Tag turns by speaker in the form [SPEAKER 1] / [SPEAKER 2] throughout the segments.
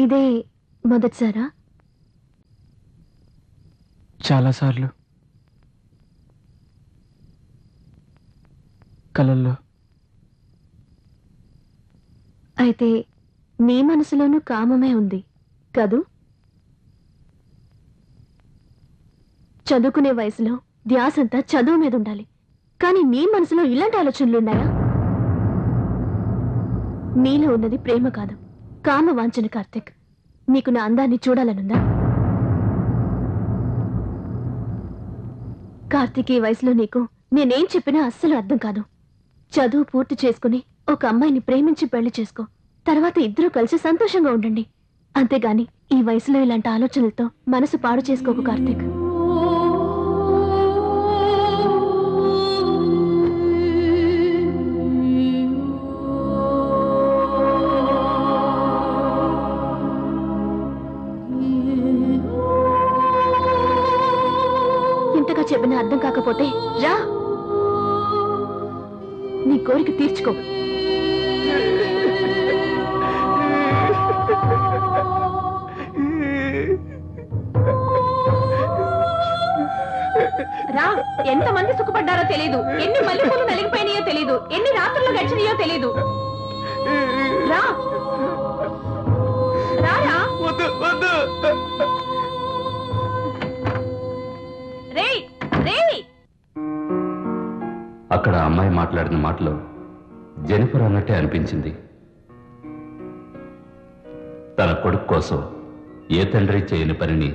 [SPEAKER 1] ఇదే మొదటిసారా?
[SPEAKER 2] చాలాసార్లు కలల్లో.
[SPEAKER 1] అయితే నీ మనసులోనూ కామమే ఉంది కదూ? చదువుకునే వయసులో ధ్యాసంతా చదువు మీద ఉండాలి, కానీ నీ మనసులో ఇలాంటి ఆలోచనలున్నాయా? నీలో ఉన్నది ప్రేమ కాదు, కామ వాంఛన. కార్తిక్, నీకు నా అందాన్ని చూడాలనుందా? కార్తిక్, ఈ వయసులో నీకు నేనేం చెప్పినా అస్సలు అర్థం కాదు. చదువు పూర్తి చేసుకుని ఒక అమ్మాయిని ప్రేమించి పెళ్లి చేసుకో. తర్వాత ఇద్దరూ కలిసి సంతోషంగా ఉండండి. అంతేగాని ఈ వయసులో ఇలాంటి ఆలోచనలతో మనసు పాడు చేసుకోకు కార్తిక్. ఇంతగా చెప్పినా అర్థం కాకపోతే రా, నీ కోరిక తీర్చుకో. రా, ఎంతమంది సుఖపడ్డారో తెలీదు, ఎన్ని మల్లెపూలు నలిగిపోయినాయో తెలీదు, ఎన్ని రాత్రులు గడిచినాయో తెలీదు. రా రా.
[SPEAKER 3] అక్కడ అమ్మాయి మాట్లాడిన మాటలో జెనిఫర్ అన్నట్టే అనిపించింది. తన కొడుకు కోసం ఏ తండ్రి చేయని పనిని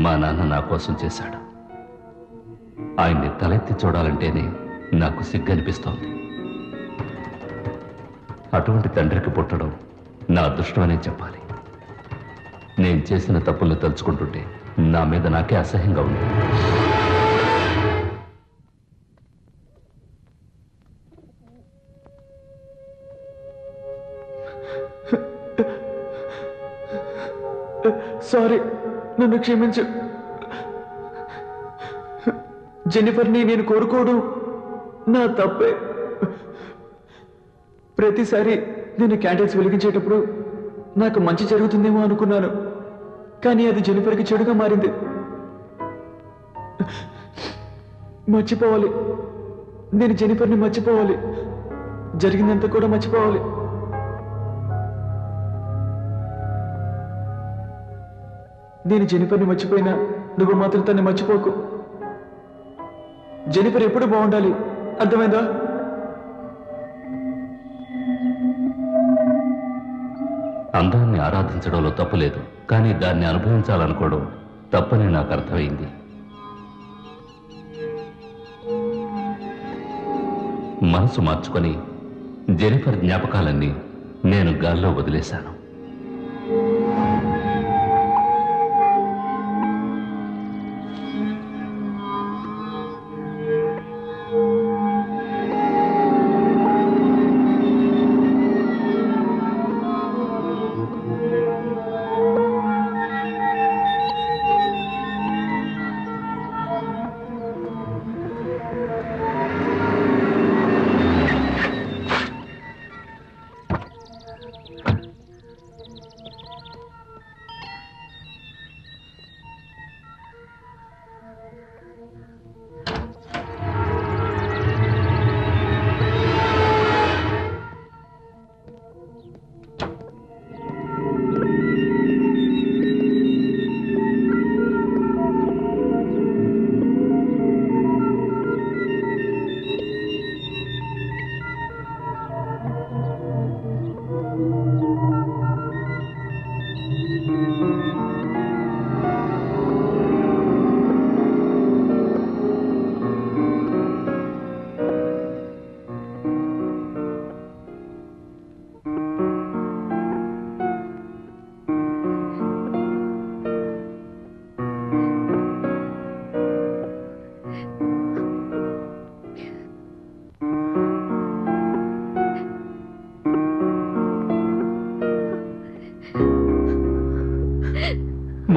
[SPEAKER 3] మా నాన్న నా కోసం చేశాడు. ఆయన్ని తలెత్తి చూడాలంటేనే నాకు సిగ్గనిపిస్తోంది. అటువంటి తండ్రికి పుట్టడం నా అదృష్టమనే చెప్పాలి. నేను చేసిన తప్పులను తలుచుకుంటుంటే నా మీద నాకే అసహ్యంగా ఉంది.
[SPEAKER 2] సారీ, నన్ను క్షమించు. జెన్నిఫర్ని నేను కోరుకోవడం నా తప్పే. ప్రతిసారి నేను క్యాండిల్స్ వెలిగించేటప్పుడు నాకు మంచి జరుగుతుందేమో అనుకున్నాను, కానీ అది జెన్నిఫర్కి చెడుగా మారింది. మర్చిపోవాలి, నేను జెన్నిఫర్ని మర్చిపోవాలి, జరిగిందంతా కూడా మర్చిపోవాలి. నేను జెన్నిఫర్ని మర్చిపోయినా నువ్వు మాత్రం తన్ని మర్చిపోకు. జెన్నిఫర్ ఎప్పుడు బాగుండాలి, అర్థమైందా?
[SPEAKER 3] అందాన్ని ఆరాధించడంలో తప్పు లేదు, కానీ దాన్ని అనుభవించాలనుకోవడం తప్పని నాకు అర్థమైంది. మనసు మార్చుకొని జెనిఫర్ జ్ఞాపకాలన్నీ నేను గాల్లో వదిలేశాను.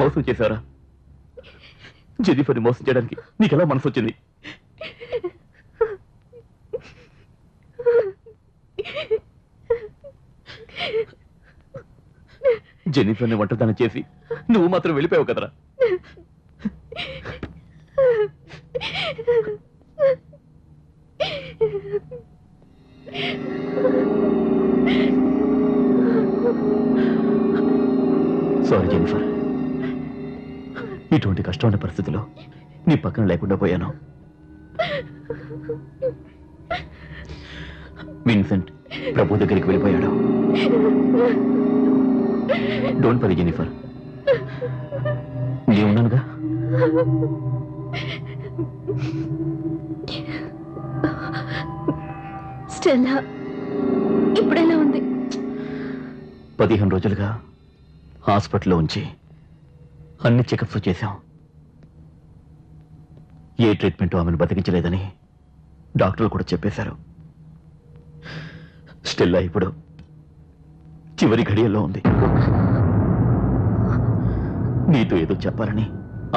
[SPEAKER 4] మోసం చేశారా? జెన్నిఫర్ని మోసం చేయడానికి నీకెలా మనసు వచ్చింది? జెన్నిఫర్ని ఒంటరిదాన్ని చేసి నువ్వు మాత్రం వెళ్ళిపోయావు కదరా. సారీ జెన్నిఫర్, ఇటువంటి కష్టమైన పరిస్థితిలో నీ పక్కన లేకుండా పోయాను. విన్సెంట్ ప్రభు దగ్గరికి వెళ్ళిపోయాడు. డోంట్ వరీ జెన్నిఫర్, నేను ఉన్నానుగా.
[SPEAKER 1] స్టెల్లా ఇప్పుడెలా ఉంది?
[SPEAKER 4] 15 రోజులుగా హాస్పిటల్లో ఉంచి అన్ని చెకప్స్ చేశాం. ఏ ట్రీట్మెంట్ ఆమెను బతికించలేదని డాక్టర్లు కూడా చెప్పేశారు. స్టెల్లా ఇప్పుడు చివరి ఘడియల్లో ఉంది. నీతో ఏదో చెప్పాలని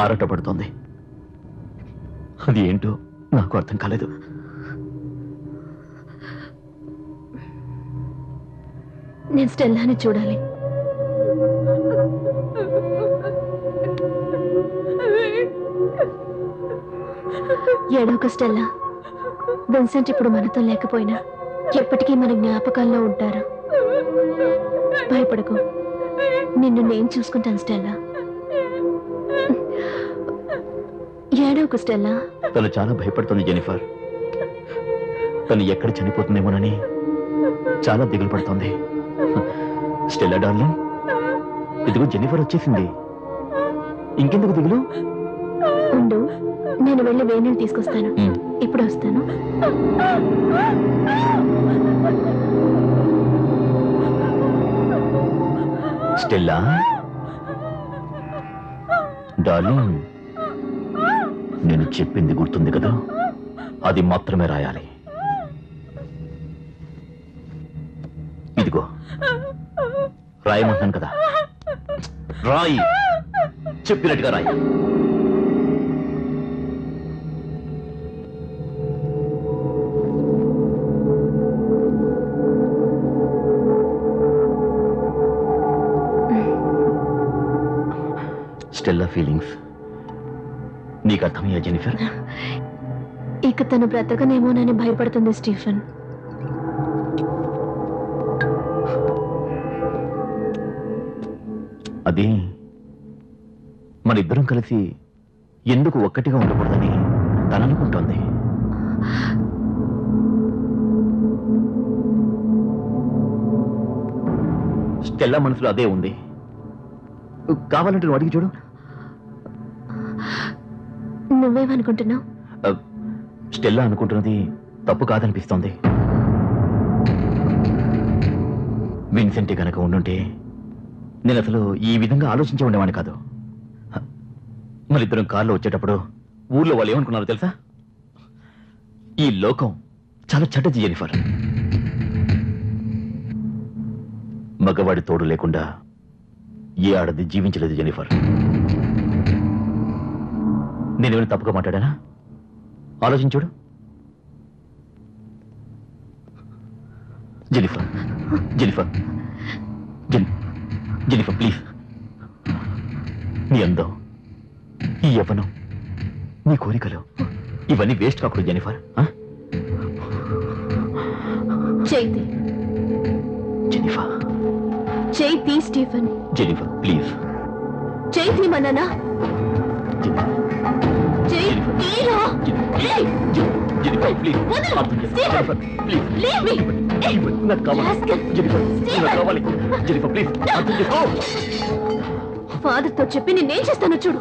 [SPEAKER 4] ఆరాటపడుతోంది. అది ఏంటో నాకు అర్థం కాలేదు.
[SPEAKER 1] నేను స్టెల్లాని చూడాలి. ఏడోక స్టెల్లా, విన్సెంట్ ఇప్పుడు మనతో లేకపోయినా ఎప్పటికీ మన జ్ఞాపకాల్లో ఉంటారు. భయపడకు, నిన్ను నేను చూసుకుంటాను స్టెల్లా. ఏడోక స్టెల్లా.
[SPEAKER 4] తను చాలా భయపడుతుంది జెన్నిఫర్. తను ఎక్కడ చనిపోతుందేమోనని చాలా దిగులు పడుతోంది. స్టెల్లా డార్లింగ్, ఇదిగో జెన్నిఫర్ వచ్చేసింది. ఇంకెందుకు దిగులు?
[SPEAKER 1] ఉండు, నేను వెళ్ళి వేణుని తీసుకొస్తాను. ఇప్పుడు వస్తాను.
[SPEAKER 4] స్టెల్లా డార్లింగ్, నేను చెప్పింది గుర్తుంది కదా, అది మాత్రమే రాయాలి. ఇదిగో రాయమంటాను కదా, రాయి, చెప్పినట్టుగా రాయి. స్టెల్లా ఫీలింగ్స్ నీకు అర్థమయ్యా జెన్నిఫర్?
[SPEAKER 1] ఇక తను బ్రతకనేమోనని భయపడుతుంది స్టీఫెన్.
[SPEAKER 4] అది మనిద్దరం కలిసి ఎందుకు ఒక్కటిగా ఉండకూడదని తననుకుంటోంది. స్టెల్లా మనసులో అదే ఉంది. కావాలంటే నువ్వు అడిగి చూడు.
[SPEAKER 1] నువ్వేమనుకుంటున్నావు?
[SPEAKER 4] స్టెల్లా అనుకుంటున్నది తప్పు కాదనిపిస్తోంది. విన్సెంట్ గనక ఉండుంటే నేను అసలు ఈ విధంగా ఆలోచించే ఉండేవాడిని కాదు. మరిద్దరం కారులో వచ్చేటప్పుడు ఊర్లో వాళ్ళు ఏమనుకున్నారో తెలుసా? ఈ లోకం చాలా చెడ్డది జెన్నిఫర్. మగవాడి తోడు లేకుండా ఏ ఆడది జీవించలేదు జెన్నిఫర్. నేనేమైనా తప్పుగా మాట్లాడానా? ఆలోచించుడు. Jennifer, Jennifer, Jennifer please. నీ అందం, ఈ యవ్వనం, నీ కోరికలు ఇవన్నీ వేస్ట్ కాకూడదు Jennifer.
[SPEAKER 1] Chaiti,
[SPEAKER 4] Jennifer,
[SPEAKER 1] Chaiti Stephen.
[SPEAKER 4] Jennifer please.
[SPEAKER 1] Chaiti మననా?
[SPEAKER 4] Jennifer please. Jennifer please. నాకు కావాలి జెన్నిఫర్, నాకు కావాలి జెన్నిఫర్ ప్లీజ్. అర్థం చేసుకో.
[SPEAKER 1] ఫాదర్ తో చెప్పి నేనేం చేస్తానో చూడు.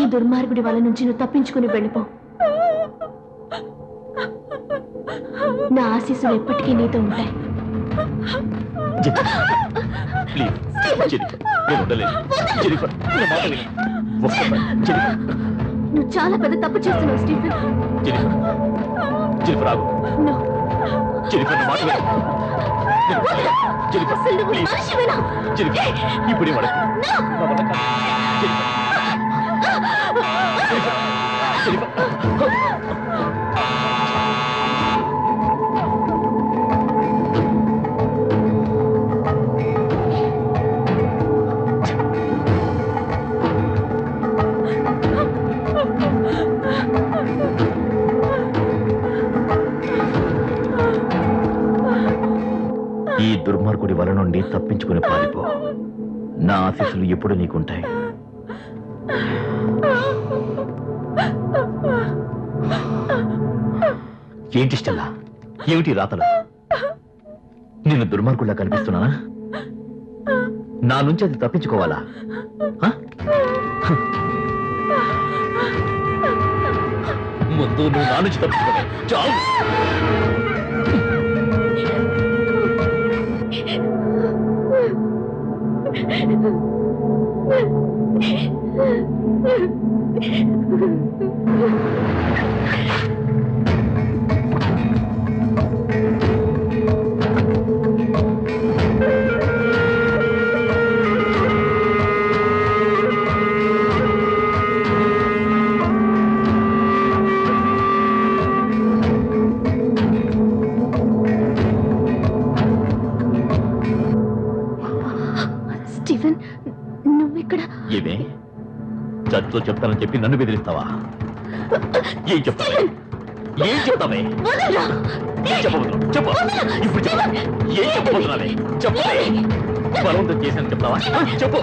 [SPEAKER 1] ఈ దుర్మార్గుడి వాళ్ళ నుంచి నువ్వు తప్పించుకుని వెళ్ళిపో. నా ఆశీస్సులు ఎప్పటికీ నీతో ఉంటాయి.
[SPEAKER 4] ప్లీజ్ జెన్నిఫర్, నేను ఉండలేను. జెన్నిఫర్ నా మాట విను. జెన్నిఫర్,
[SPEAKER 1] నువ్వు చాలా పెద్ద తప్పు చేస్తున్నావు స్టీఫెన్.
[SPEAKER 4] జెన్నిఫర్, జెన్నిఫర్ ఆగు.
[SPEAKER 1] No.
[SPEAKER 4] జెన్నిఫర్ నా మాట విను. జెన్నిఫర్
[SPEAKER 1] అసలు నువ్వు
[SPEAKER 4] ప్లీజ్.
[SPEAKER 1] మనిషివేనా?
[SPEAKER 4] జెన్నిఫర్ ఇప్పుడే వాడు నా వల్ల కాదు. Jennifer, Jennifer, Jennifer. దుర్మార్గుడి వల నుండి తప్పించుకుని పారిపో. నా ఆశీస్సులు ఎప్పుడు నీకుంటాయి. ఏంటి స్టెల్లా, ఏమిటి రాతలు? నేను దుర్మార్గుడిలా కనిపిస్తున్నానా? నా నుంచి అది తప్పించుకోవాలా? ముందు నువ్వు నా నుంచి తప్పించుకోవే. చావు.
[SPEAKER 1] స్టీఫెన్, నువ్విక్కడ?
[SPEAKER 4] ఏమే చర్చలో చెప్తానని చెప్పి నన్ను బెదిరిస్తావా? ఏం చెప్తావే? ఏం చెప్తావే? ఏం చెప్పబోతున్నావు? చెప్పు. ఇప్పుడు చెప్పు. ఏం చెప్పబోతున్నావే? చెప్పవే. బలవంతం చేశాను చెప్తావా? చెప్పు.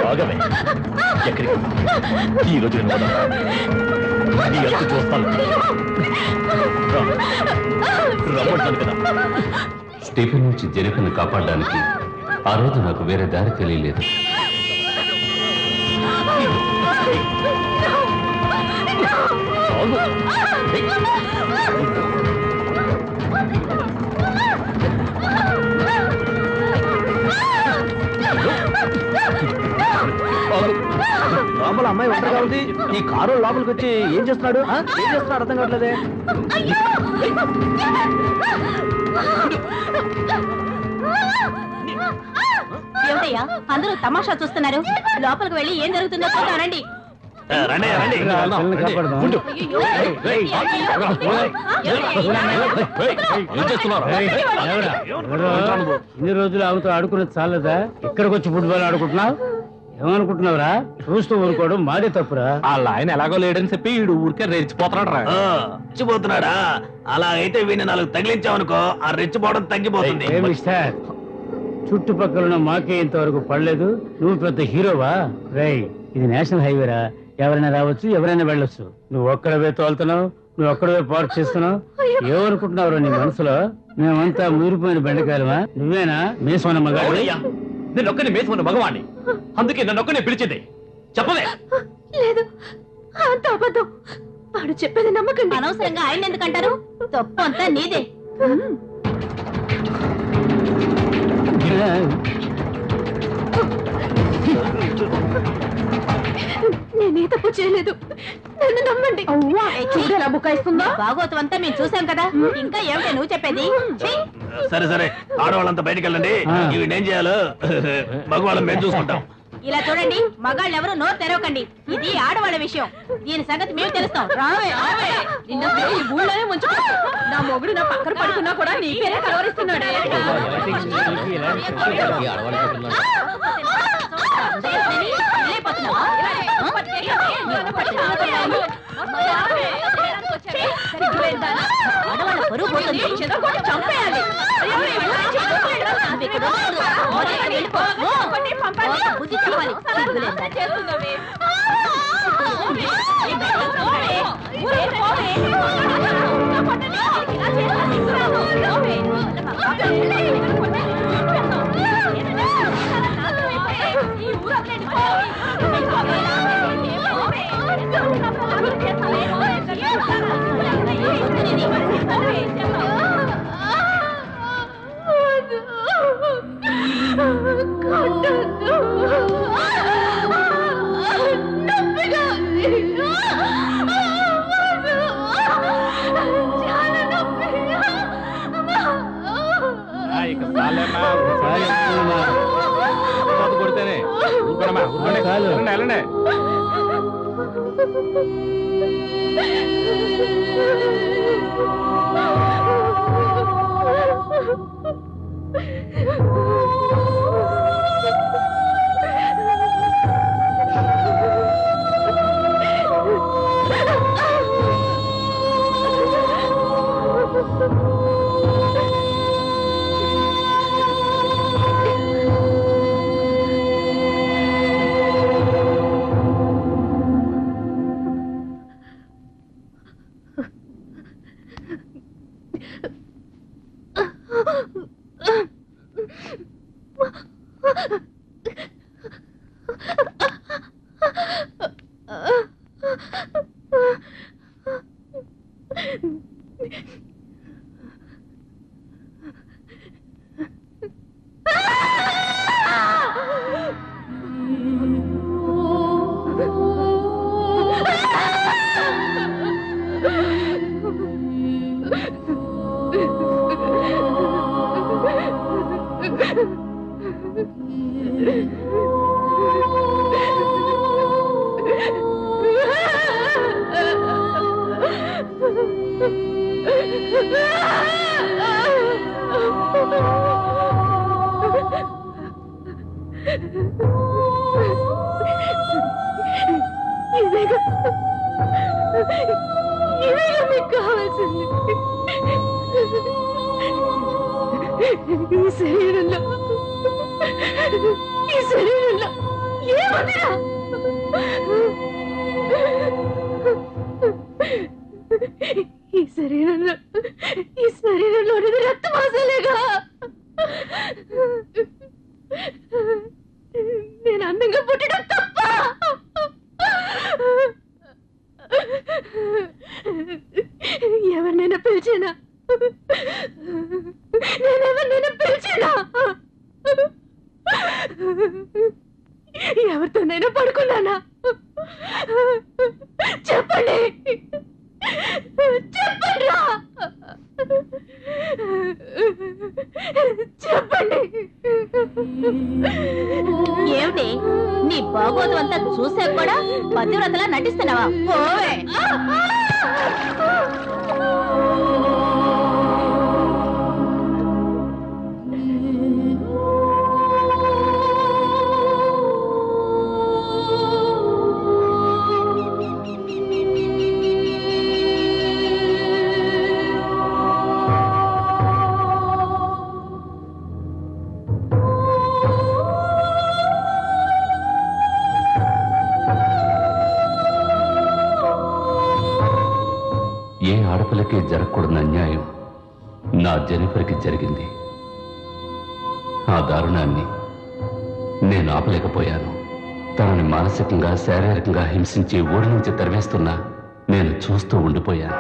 [SPEAKER 4] బాగమే. ఎక్కడికి? ఈ రోజు నేను నీ అంతు చూస్తాను. రమ్మంటాను కదా.
[SPEAKER 3] స్టీఫెన్ నుంచి జెనిఫర్ని కాపాడడానికి ఆ రోజు నాకు వేరే దారి తెలియలేదు.
[SPEAKER 4] లోపల అమ్మాయి ఒంటరిగా ఉంది. ఈ కారు లోపలికి వచ్చి ఏం చేస్తున్నాడు? ఏం చేస్తున్నాడు అర్థం కావట్లేదే.
[SPEAKER 1] ఏమిటయ్యా అందరూ తమాషా చూస్తున్నారు? లోపలికి వెళ్ళి ఏం జరుగుతుందో చూద్దామండి.
[SPEAKER 5] ఇన్ని రోజులు ఆమెతో ఆడుకున్నది చాలదా? ఇక్కడికి వచ్చి ఫుట్బాల్ ఆడుకుంటున్నావు? ఏమనుకుంటున్నావురా? చూస్తూ ఊరుకోవడం మాదే తప్పురా.
[SPEAKER 4] వాళ్ళ ఆయన ఎలాగో లేడని చెప్పి వీడు ఊరికే రెచ్చిపోతున్నాడు. రెచ్చిపోతున్నాడా? అలా అయితే వీడిని 4 తగిలించావనుకో ఆ రెచ్చిపోవడం తగ్గిపోతుంది.
[SPEAKER 5] మిస్టర్, చుట్టుపక్కల ఉన్న మాకే ఇంతవరకు పడలేదు, నువ్వు పెద్ద హీరోవా? రై, ఇది నేషనల్ హైవేరా, ఎవరైనా రావచ్చు, ఎవరైనా వెళ్ళొచ్చు. నువ్వు ఒక్కడవే తోలుతున్నావు, నువ్వు ఒక్కడవే పార్క్ చేస్తున్నావు. ఏమనుకుంటున్నావు నీ మనసులో? మేమంతా ఊరిపోయిన బెండకాయలమా? నువ్వేనా మేసమన్న మగాడు?
[SPEAKER 4] నేను ఒక్కని మేసమన్న మగవాణ్ణి, అందుకే నన్ను ఒక్కనే పిలిచింది. చెప్పలే?
[SPEAKER 1] లేదు, అంత అబద్ధం. వాడు చెప్పేది నమ్మకండి. అనవసరంగా ఆయన ఎందుకంటారు? తప్పు అంతా నీదే. నేనే తప్పు చేయలేదు, నన్ను నమ్మండి. చూడేలా బుకాయిస్తుందా? భాగవతం అంతా మేము చూసాం కదా, ఇంకా ఏమిటే నువ్వు చెప్పేది?
[SPEAKER 4] సరే సరే, ఆడవాళ్ళంతా బయటికి వెళ్ళండి. ఇవి ఏం చేయాలో మగవాళ్ళం మేము చూసుకుంటాం.
[SPEAKER 1] ఇలా చూడండి, మగాళ్ళు ఎవరు నోరు తెరవకండి. ఇది ఆడవాళ్ళ విషయం, దీని సంగతి మేము తెలుస్తాం. రావే రావే, నిన్న ఈ ఊళ్ళోనే ముంచుకో. నా మొగుడు నా పక్కన పడుకున్నా కూడా నీకేనే కలవరిస్తున్నాడు. ఆడవాళ్ళ పరువు పోతుంది, చంపేయాలి. బుద్ధి చెప్పాలి.
[SPEAKER 5] కొడితేనే వెళ్ళండి.
[SPEAKER 1] ఇదేగా మీకు కావాల్సింది. ఈ శరీరంలో ఏముందిరా? ఈ శరీరంలో రక్త మాసాలేగా. నేను అందంగా పుట్టడం తప్ప? ఎవరినైనా పిలిచానా? నేనెవరినైనా పిలిచానా? ఎవరితోనైనా పడుకున్నానా? చెప్పండి, చెప్పండిరా, చెప్పండి.
[SPEAKER 6] ఏమిటి నీ బాగోదు అంతా చూసే కూడా పతివ్రతలా నటిస్తున్నావా? పోవే.
[SPEAKER 3] ఏ ఆడపిల్లకి జరగకూడని అన్యాయం నా జెనిఫర్కి జరిగింది. ఆ దారుణాన్ని నేను ఆపలేకపోయాను. తనని మానసికంగా శారీరకంగా హింసించి ఊరి నుంచి తరివేస్తున్నా నేను చూస్తూ ఉండిపోయాను.